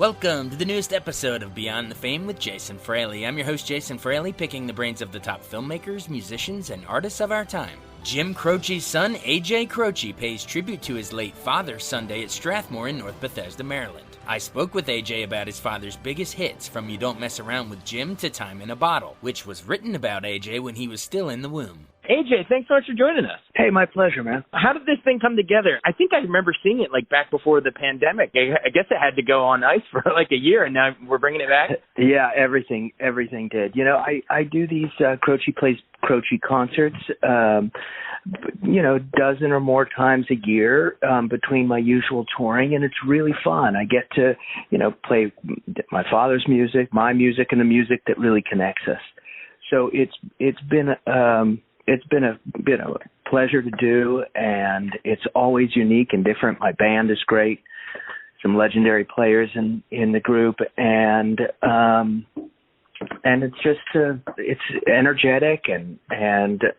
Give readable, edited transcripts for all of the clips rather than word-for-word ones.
Welcome to the newest episode of Beyond the Fame with Jason Fraley. I'm your host, Jason Fraley, picking the brains of the top filmmakers, musicians, and artists of our time. Jim Croce's son, A.J. Croce, pays tribute to his late father Sunday at Strathmore in North Bethesda, Maryland. I spoke with A.J. about his father's biggest hits, from You Don't Mess Around with Jim to Time in a Bottle, which was written about A.J. when he was still in the womb. AJ, thanks so much for joining us. Hey, my pleasure, man. How did this thing come together? I think I remember seeing it back before the pandemic. I guess it had to go on ice for a year, and now we're bringing it back. Yeah, everything did. I do these Croce Plays Croce concerts, dozen or more times a year between my usual touring, and it's really fun. I get to, play my father's music, my music, and the music that really connects us. So it's been a pleasure to do, and it's always unique and different. My band is great, some legendary players in the group, and it's just it's energetic and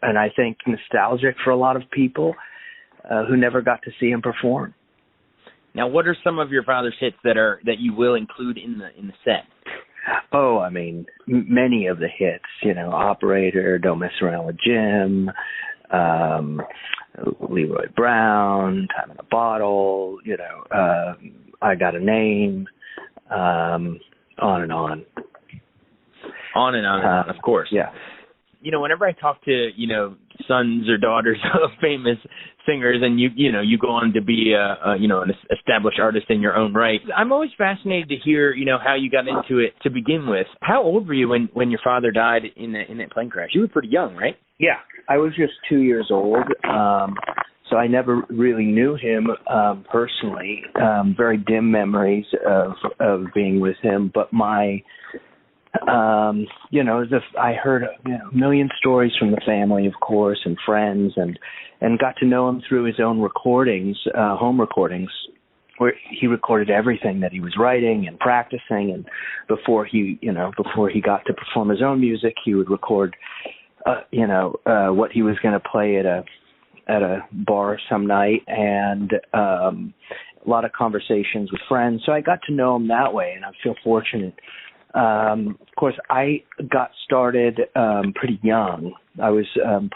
I think nostalgic for a lot of people who never got to see him perform. Now, what are some of your father's hits that you will include in the set? Oh, I mean, many of the hits, Operator, Don't Mess Around with Jim, Leroy Brown, Time in a Bottle, I Got a Name, on and on. On and on, of course. Yeah. Whenever I talk to, sons or daughters of famous singers, and you go on to be an established artist in your own right, I'm always fascinated to hear, how you got into it to begin with. How old were you when your father died in that plane crash? You were pretty young, right? Yeah, I was just 2 years old. So I never really knew him personally. Very dim memories of being with him, but my I heard a million stories from the family, of course, and friends, and got to know him through his own recordings, home recordings, where he recorded everything that he was writing and practicing. And before he got to perform his own music, he would record, what he was going to play at a bar some night, and a lot of conversations with friends. So I got to know him that way, and I feel fortunate. Of course, I got started pretty young. I was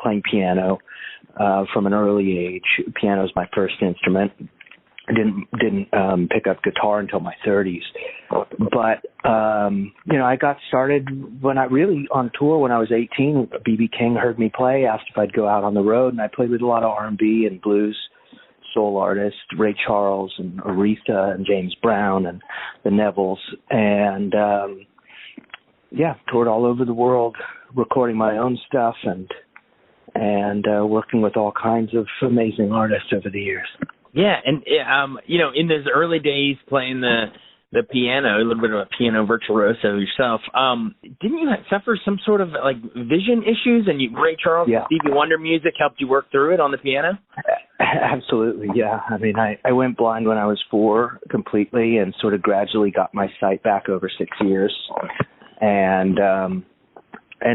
playing piano from an early age. Piano is my first instrument. I didn't pick up guitar until my 30s. But I got started on tour when I was 18. B.B. King heard me play, asked if I'd go out on the road, and I played with a lot of R&B and blues soul artists, Ray Charles and Aretha and James Brown and the Nevilles, and toured all over the world, recording my own stuff and working with all kinds of amazing artists over the years. Yeah, and in those early days playing the piano, a little bit of a piano virtuoso yourself, didn't you suffer some sort of vision issues? And Ray Charles and Stevie Wonder music helped you work through it on the piano? Absolutely, yeah. I mean, I went blind when I was 4 completely, and sort of gradually got my sight back over 6 years. And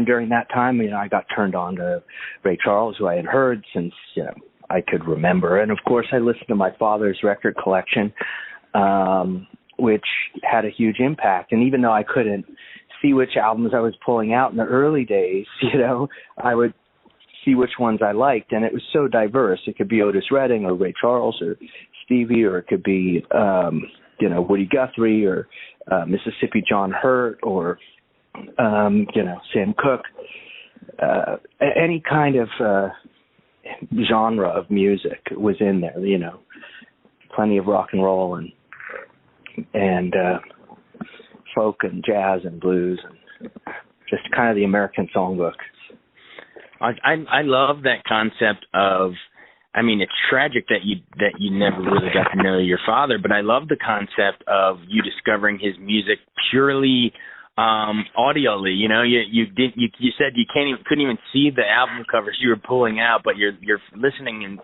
during that time, I got turned on to Ray Charles, who I had heard since I could remember. And of course, I listened to my father's record collection, which had a huge impact. And even though I couldn't see which albums I was pulling out in the early days, I would see which ones I liked. And it was so diverse. It could be Otis Redding or Ray Charles or Stevie, or it could be, Woody Guthrie or Mississippi John Hurt or, Sam Cooke. Any kind of genre of music was in there, plenty of rock and roll and folk and jazz and blues, and just kind of the American songbook. I love that concept of, it's tragic that you never really got to know your father, but I love the concept of you discovering his music purely audially. You said you couldn't even see the album covers you were pulling out, but you're listening and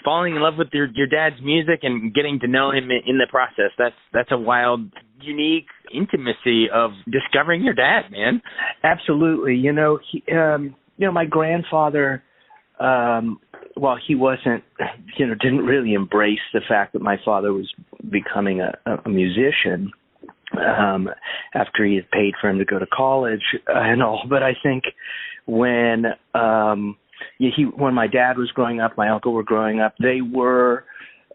falling in love with your dad's music and getting to know him in the process. That's a wild, unique intimacy of discovering your dad, man. Absolutely. My grandfather, while he wasn't, didn't really embrace the fact that my father was becoming a musician, after he had paid for him to go to college and all. But I think when my dad was growing up, my uncle were growing up, they were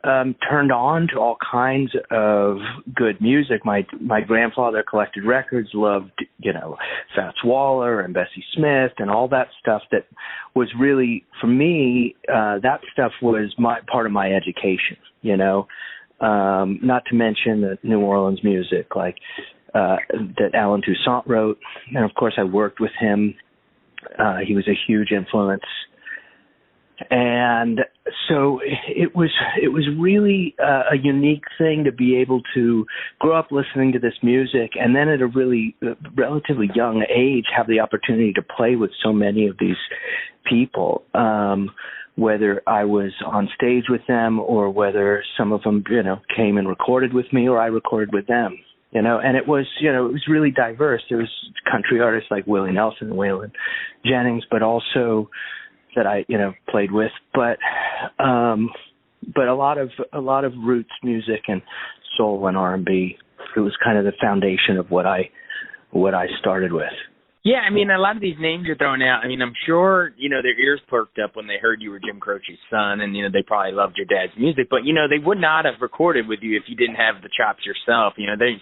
turned on to all kinds of good music. My grandfather collected records, loved, Fats Waller and Bessie Smith and all that stuff that was really, for me, that stuff was part of my education, not to mention the New Orleans music like that Alan Toussaint wrote. And of course I worked with him. He was a huge influence. And so it was really a unique thing to be able to grow up listening to this music and then at a really relatively young age have the opportunity to play with so many of these people, whether I was on stage with them or whether some of them, came and recorded with me or I recorded with them. And it was really diverse. There was country artists like Willie Nelson and Waylon Jennings, but also that I, played with, but a lot of roots music and soul and R&B. It was kind of the foundation of what I started with. Yeah, I mean, a lot of these names you're throwing out, I mean, I'm sure, their ears perked up when they heard you were Jim Croce's son, and, they probably loved your dad's music, but, they would not have recorded with you if you didn't have the chops yourself,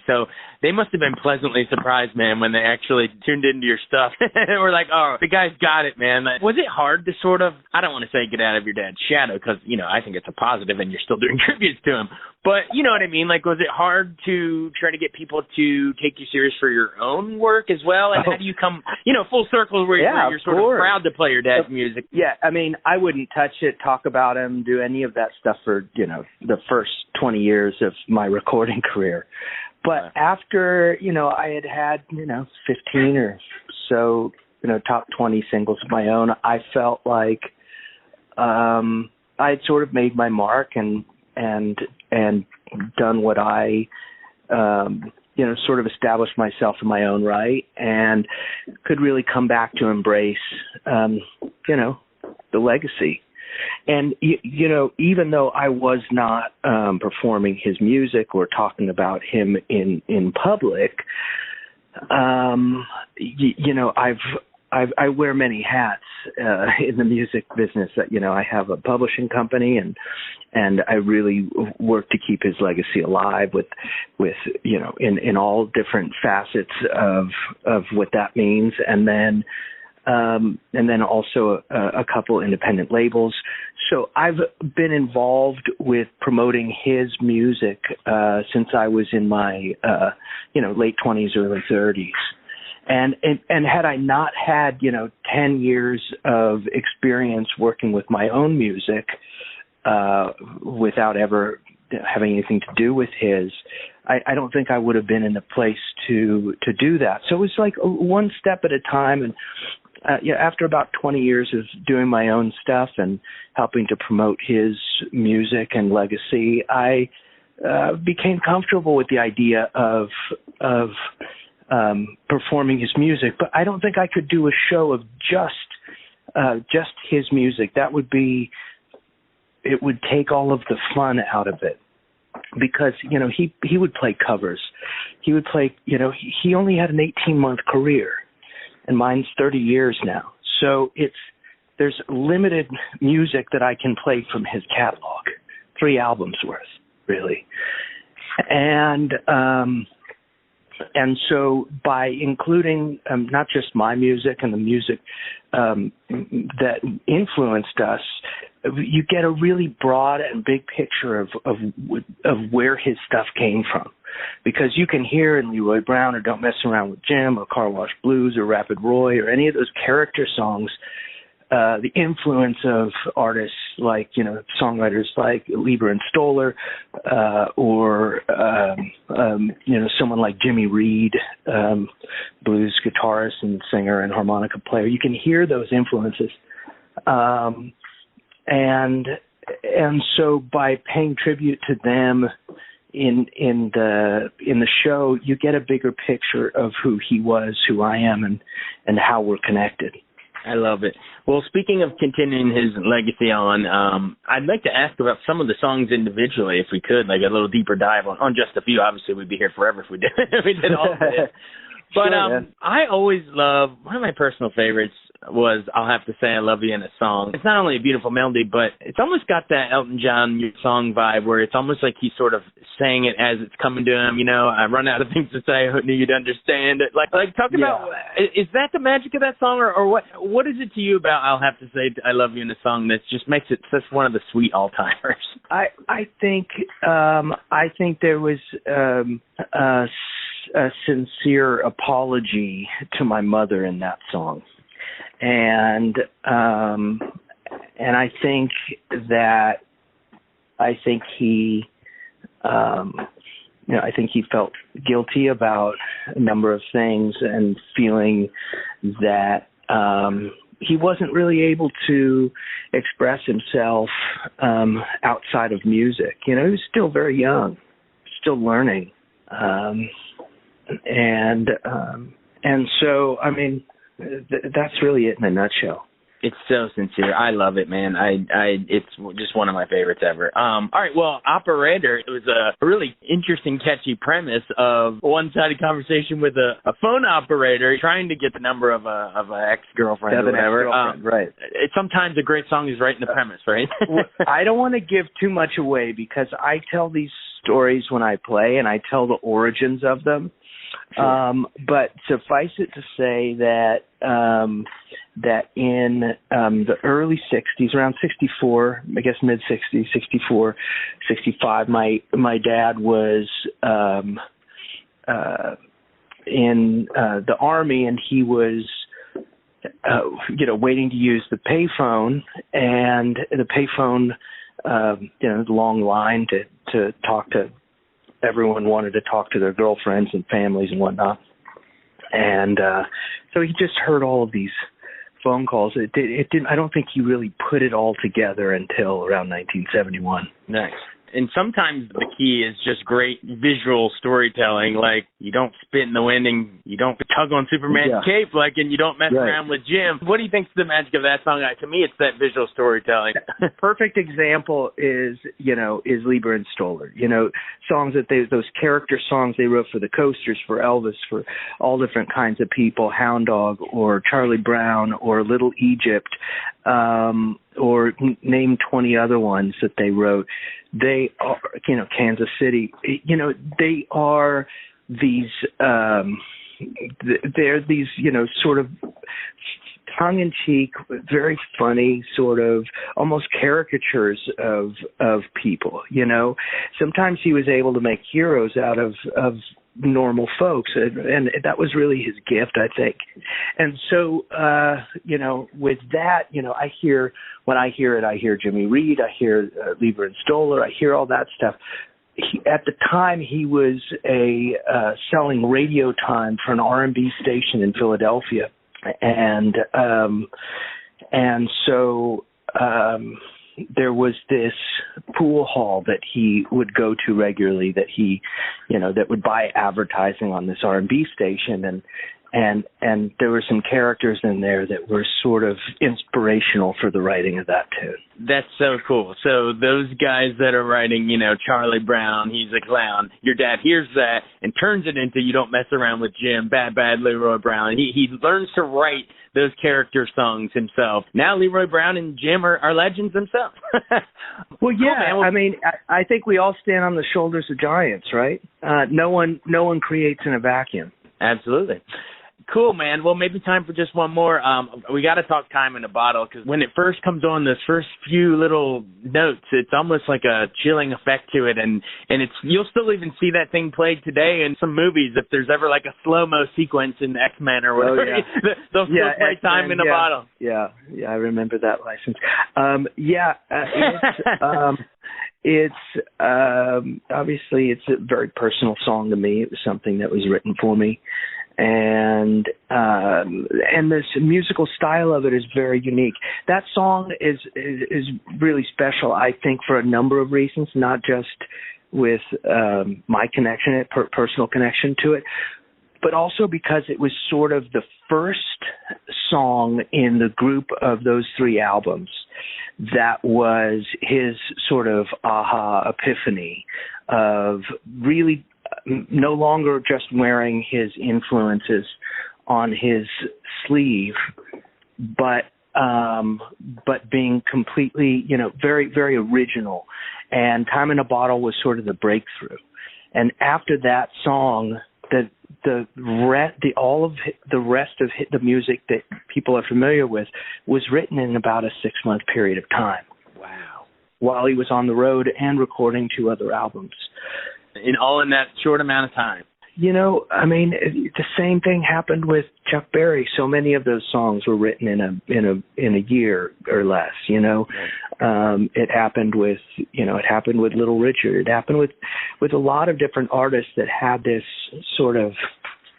so they must have been pleasantly surprised, man, when they actually tuned into your stuff. We're like, oh, the guy's got it, man. Like, was it hard to sort of, I don't want to say get out of your dad's shadow, because, I think it's a positive and you're still doing tributes to him, but you know what I mean? Like, was it hard to try to get people to take you serious for your own work as well? And how do you come, full circle where you're sort of proud to play your dad's music? Yeah, I mean, I wouldn't touch it, talk about him, do any of that stuff for, the first 20 years of my recording career. But after, I had 15 or so, top 20 singles of my own, I felt like I had sort of made my mark and done what I, sort of established myself in my own right and could really come back to embrace, the legacy. And, even though I was not performing his music or talking about him in public, I wear many hats in the music business. I have a publishing company and I really work to keep his legacy alive with in all different facets of what that means. And then also a couple independent labels. So I've been involved with promoting his music since I was in my late 20s, early 30s. And had I not had 10 years of experience working with my own music without ever having anything to do with his, I don't think I would have been in a place to do that. So it was like one step at a time. And after about 20 years of doing my own stuff and helping to promote his music and legacy, I became comfortable with the idea of performing his music. But I don't think I could do a show of just his music. That would be, it would take all of the fun out of it. Because, he would play covers. He would play, he only had an 18-month career. And mine's 30 years now. So there's limited music that I can play from his catalog, 3 albums worth, really. And so by including not just my music and the music that influenced us, you get a really broad and big picture of where his stuff came from. Because you can hear in Leroy Brown or Don't Mess Around with Jim or Car Wash Blues or Rapid Roy or any of those character songs, the influence of artists like, songwriters like Lieber and Stoller or someone like Jimmy Reed, blues guitarist and singer and harmonica player. You can hear those influences. And so by paying tribute to them in the show, you get a bigger picture of who he was, who I am, and how we're connected. I love it. Well, speaking of continuing his legacy on, I'd like to ask about some of the songs individually, if we could, like a little deeper dive on just a few. Obviously, we'd be here forever if we did, if we did all of it. But Sure, I always love, one of my personal favorites was I'll Have to Say I Love You in a Song. It's not only a beautiful melody, but it's almost got that Elton John song vibe where it's almost like he's sort of saying it as it's coming to him. You know, I run out of things to say. I knew you'd understand it. Like talk about, is that the magic of that song, or what is it to you about I'll Have to Say I Love You in a Song that just makes it such one of the sweet all-timers? I think there was a sincere apology to my mother in that song. And I think he, I think he felt guilty about a number of things and feeling that he wasn't really able to express himself outside of music. You know, he was still very young, still learning, and so I mean. That's really it in a nutshell. It's so sincere. I love it, man. It's just one of my favorites ever. All right, well, Operator, it was a really interesting, catchy premise of a one-sided conversation with a phone operator trying to get the number of an ex-girlfriend or whatever. Right. Sometimes a great song is right in the premise, right? I don't want to give too much away because I tell these stories when I play and I tell the origins of them. Sure. But suffice it to say that that in the early 60s, around 64, I guess mid-60s, 64, 65, my dad was in the Army, and he was waiting to use the payphone, and the payphone, the long line to talk to. Everyone wanted to talk to their girlfriends and families and whatnot. And so he just heard all of these phone calls. It didn't. I don't think he really put it all together until around 1971. Nice. And sometimes the key is just great visual storytelling. Like, you don't spit in the wind and you don't tug on Superman's cape, and you don't mess around with Jim. What do you think's the magic of that song? To me, it's that visual storytelling. Perfect example is Lieber and Stoller. Songs that those character songs they wrote for the Coasters, for Elvis, for all different kinds of people, Hound Dog or Charlie Brown or Little Egypt, or name 20 other ones that they wrote. They are, Kansas City, they are these, they're these, sort of tongue-in-cheek, very funny, sort of almost caricatures of people, Sometimes he was able to make heroes out of normal folks, and that was really his gift, I think. And so with that, when I hear it, I hear Jimmy Reed, I hear Lieber and Stoller, I hear all that stuff. At the time, he was selling radio time for an R&B station in Philadelphia, and so there was this pool hall that he would go to regularly, that he, that would buy advertising on this R&B station, and there were some characters in there that were sort of inspirational for the writing of that tune. That's so cool. So those guys that are writing, Charlie Brown, he's a clown. Your dad hears that and turns it into You Don't Mess Around with Jim, Bad Leroy Brown. He learns to write those character songs himself. Now Leroy Brown and Jim are legends themselves. Well, yeah. Cool, man. I mean, I think we all stand on the shoulders of giants, right? No one creates in a vacuum. Absolutely. Cool, man. Well, maybe time for just one more. We got to talk Time in a Bottle, because when it first comes on, those first few little notes, it's almost like a chilling effect to it, and it's, you'll still even see that thing played today in some movies. If there's ever like a slow-mo sequence in X-Men or whatever, they'll still play X-Men, Time in a Bottle. Yeah, I remember that license. It's obviously it's a very personal song to me. It was something that was written for me. And this musical style of it is very unique. That song is really special, I think, for a number of reasons, not just with my connection, personal connection to it. but also because it was sort of the first song in the group of those 3 albums that was his sort of aha epiphany of really no longer just wearing his influences on his sleeve, but being completely, very, very original. And Time in a Bottle was sort of the breakthrough. And after that song, all of the rest of the music that people are familiar with was written in about a 6-month period of time. Wow. While he was on the road and recording 2 other albums. All in that short amount of time. The same thing happened with Chuck Berry. So many of those songs were written in a year or less. It happened with Little Richard. It happened with a lot of different artists that had this sort of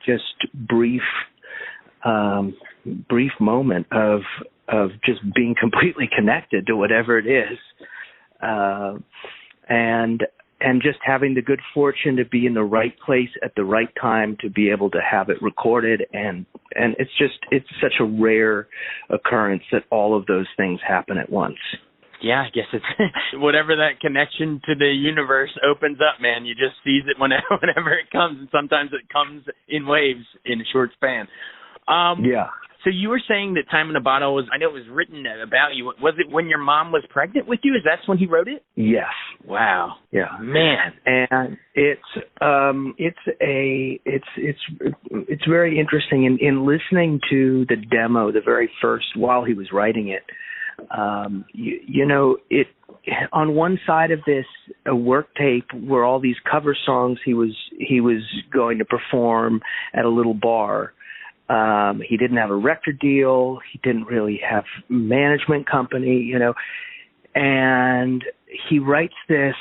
just brief moment of just being completely connected to whatever it is, and just having the good fortune to be in the right place at the right time to be able to have it recorded. And it's such a rare occurrence that all of those things happen at once. Yeah, I guess it's whatever that connection to the universe opens up, man. You just seize it whenever it comes, and sometimes it comes in waves in a short span. Yeah. So you were saying that Time in a Bottle I know it was written about you. Was it when your mom was pregnant with you? Is that when he wrote it? Yes. Wow. Yeah. Man. And it's very interesting in listening to the demo, the very first, while he was writing it. It on one side of this, a work tape were all these cover songs he was going to perform at a little bar. He didn't have a record deal. He didn't really have management company, and he writes this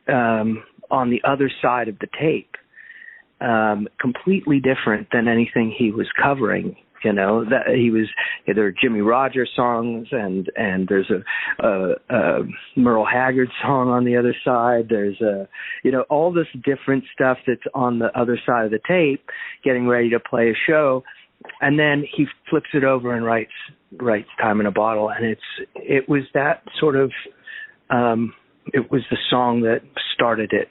on the other side of the tape, completely different than anything he was covering. There are Jimmy Rogers songs and there's a Merle Haggard song on the other side. There's all this different stuff that's on the other side of the tape, getting ready to play a show. And then he flips it over and writes Time in a Bottle. And it was that sort of, it was the song that started it.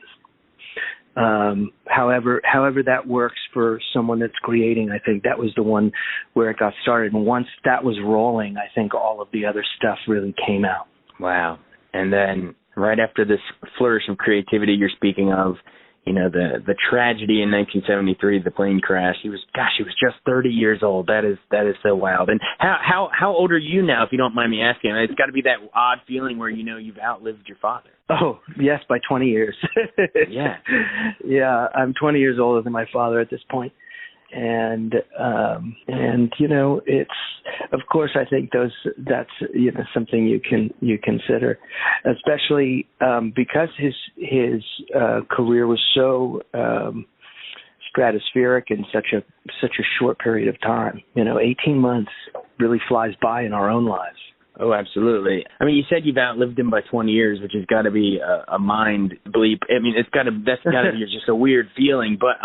However that works for someone that's creating, I think that was the one where it got started. And once that was rolling, I think all of the other stuff really came out. Wow. And then right after this flourish of creativity you're speaking of, the tragedy in 1973, the plane crash, he was just 30 years old. That is so wild. And how old are you now, if you don't mind me asking? It's got to be that odd feeling where you've outlived your father. Oh, yes, by 20 years. Yeah. Yeah, I'm 20 years older than my father at this point. And it's, of course, I think that's something you consider, especially because his career was so stratospheric in such a short period of time. 18 months really flies by in our own lives. Oh, absolutely. I mean, you said you've outlived him by 20 years, which has got to be a mind bleep. I mean, that's got to be just a weird feeling. But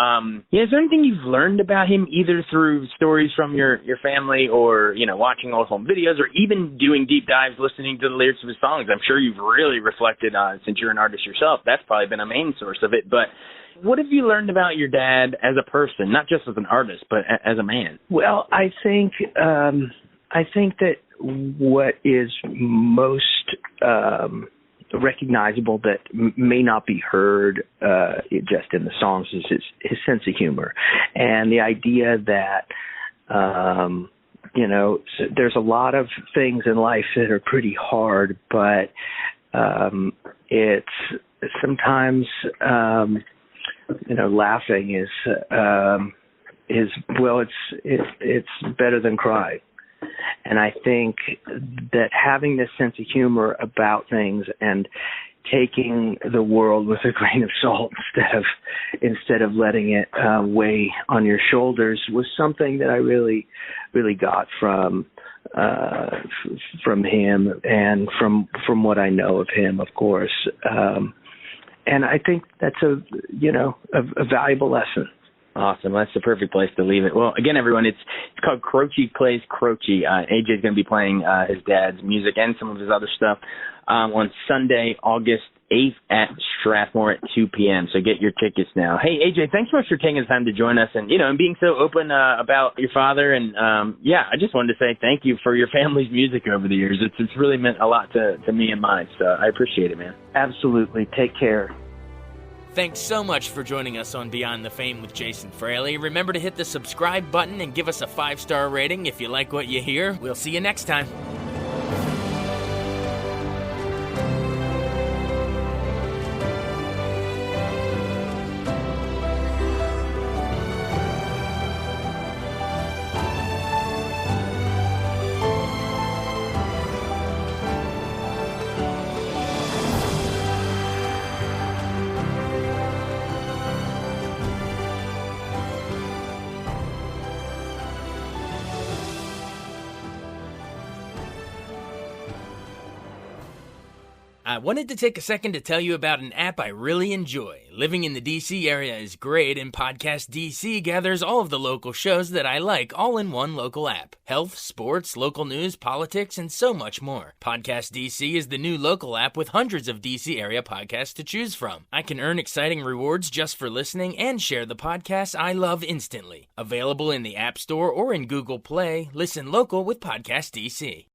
is there anything you've learned about him, either through stories from your family or, watching old home videos or even doing deep dives, listening to the lyrics of his songs? I'm sure you've really reflected on, since you're an artist yourself, that's probably been a main source of it. But what have you learned about your dad as a person, not just as an artist, but as a man? Well, I think that what is most recognizable that may not be heard just in the songs is his sense of humor, and the idea that there's a lot of things in life that are pretty hard, but it's sometimes laughing is it's better than crying. And I think that having this sense of humor about things and taking the world with a grain of salt instead of letting it weigh on your shoulders was something that I really, really got from him and from what I know of him, of course. And I think that's a valuable lesson. Awesome. That's the perfect place to leave it. Well, again, everyone, it's called Croce Plays Croce. AJ's going to be playing his dad's music and some of his other stuff on Sunday, August 8th at Strathmore at 2 p.m. So get your tickets now. Hey, AJ, thanks so much for taking the time to join us and, and being so open about your father. And, I just wanted to say thank you for your family's music over the years. It's really meant a lot to me and mine. So I appreciate it, man. Absolutely. Take care. Thanks so much for joining us on Beyond the Fame with Jason Fraley. Remember to hit the subscribe button and give us a 5-star rating if you like what you hear. We'll see you next time. I wanted to take a second to tell you about an app I really enjoy. Living in the DC area is great, and Podcast DC gathers all of the local shows that I like all in one local app. Health, sports, local news, politics, and so much more. Podcast DC is the new local app with hundreds of DC area podcasts to choose from. I can earn exciting rewards just for listening and share the podcasts I love instantly. Available in the App Store or in Google Play, listen local with Podcast DC.